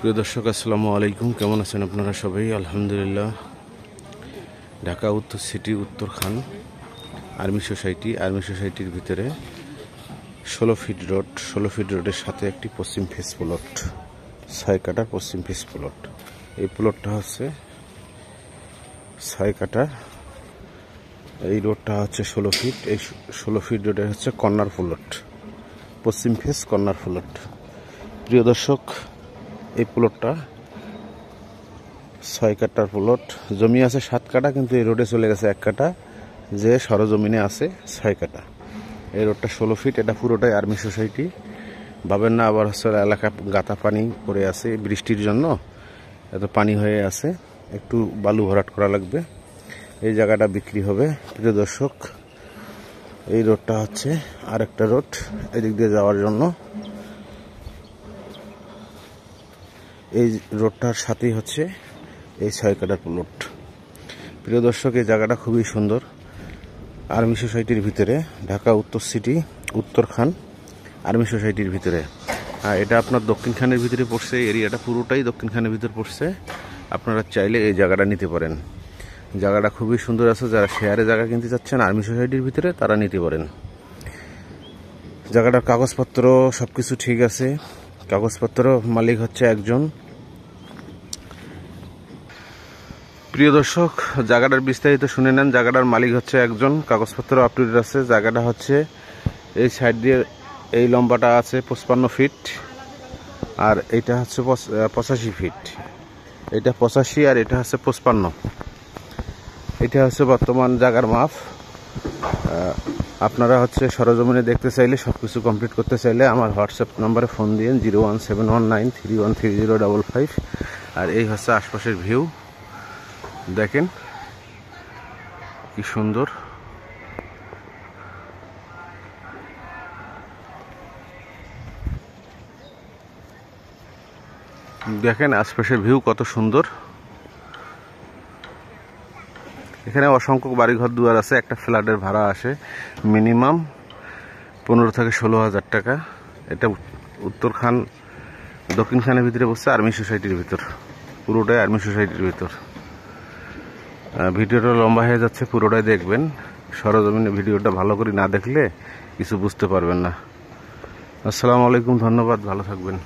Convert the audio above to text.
প্রিয় দর্শক, আসসালামু আলাইকুম। কেমন আছেন আপনারা সবাই? আলহামদুলিল্লাহ। ঢাকা উত্তর সিটি, উত্তরখান আর্মি সোসাইটির ভিতরে 16 ফিট রোড, 16 ফিট রোডের সাথে একটি পশ্চিম ফেস প্লট, 6 কাটা পশ্চিম ফেস প্লট। এই প্লটটা হচ্ছে 6 কাটা। এই রোডটা হচ্ছে 16 ফিট। এই 16 ফিট রোডের হচ্ছে কর্নার প্লট, পশ্চিম ফেস কর্নার প্লট। প্রিয় দর্শক, এই প্লটটা 6 কাটার প্লট। জমি আছে 7 কাটা, কিন্তু এই রোডে চলে গেছে 1 কাটা, যে সরজমিনে আছে 6 কাটা। এই রোডটা 16 ফিট। এটা পুরোটাই আর্মি সোসাইটি। ভাবেন না আবার হচ্ছে এলাকা গাতা পানি পড়ে আছে, বৃষ্টির জন্য এত পানি হয়ে আছে, একটু বালু ভরাট করা লাগবে। এই জায়গাটা বিক্রি হবে। প্রিয় দর্শক, এই রোডটা হচ্ছে আরেকটা রোড এদিক দিয়ে যাওয়ার জন্য। এই রোডটার সাথেই হচ্ছে এই 6 কাটার প্লট। প্রিয় দর্শক, এই জায়গাটা খুবই সুন্দর। আর্মি সোসাইটির ভিতরে, ঢাকা উত্তর সিটি, উত্তরখান আর্মি সোসাইটির ভিতরে। আর এটা আপনার দক্ষিণখানের ভিতরে পড়ছে। এরিয়াটা পুরোটাই দক্ষিণখানের ভিতর পড়ছে। আপনারা চাইলে এই জায়গাটা নিতে পারেন। জায়গাটা খুবই সুন্দর আছে। যারা শেয়ারে জায়গা কিনতে চাচ্ছেন আর্মি সোসাইটির ভিতরে, তারা নিতে পারেন। জায়গাটার কাগজপত্র সবকিছু ঠিক আছে। কাগজপত্র মালিক হচ্ছে একজন। প্রিয় দর্শক, জায়গাটার বিস্তারিত শুনে নেন। জায়গাটার মালিক হচ্ছে একজন, কাগজপত্র আপ টু ডেট আছে। জায়গাটা হচ্ছে এই সাইড দিয়ে, এই লম্বাটা আছে 55 ফিট, আর এটা হচ্ছে 85 ফিট। এটা 85 আর এটা হচ্ছে 55। এটা হচ্ছে বর্তমান জায়গার মাপ। আপনারা হচ্ছে সরজমিনে দেখতে চাইলে, সব কিছু কমপ্লিট করতে চাইলে আমার হোয়াটসঅ্যাপ নাম্বারে ফোন দিন 01719313055। আর এই হচ্ছে আশপাশের ভিউ, দেখেন কি সুন্দর। দেখেন আশপাশের ভিউ কত সুন্দর। এখানে অসংখ্য বাড়িঘর দুয়ার আছে। একটা ফ্ল্যাটের ভাড়া আসে মিনিমাম 15 থেকে 16,000 টাকা। এটা উত্তরখান দক্ষিণখানের ভিতরে বসছে, আর্মি সোসাইটির ভিতর, পুরোটাই আর্মি সোসাইটির ভিতর। ভিডিওটা লম্বা হয়ে যাচ্ছে, পুরোটাই দেখবেন। সরজমিনে ভিডিওটা ভালো করে না দেখলে কিছু বুঝতে পারবেন না। আসসালামু আলাইকুম, ধন্যবাদ, ভালো থাকবেন।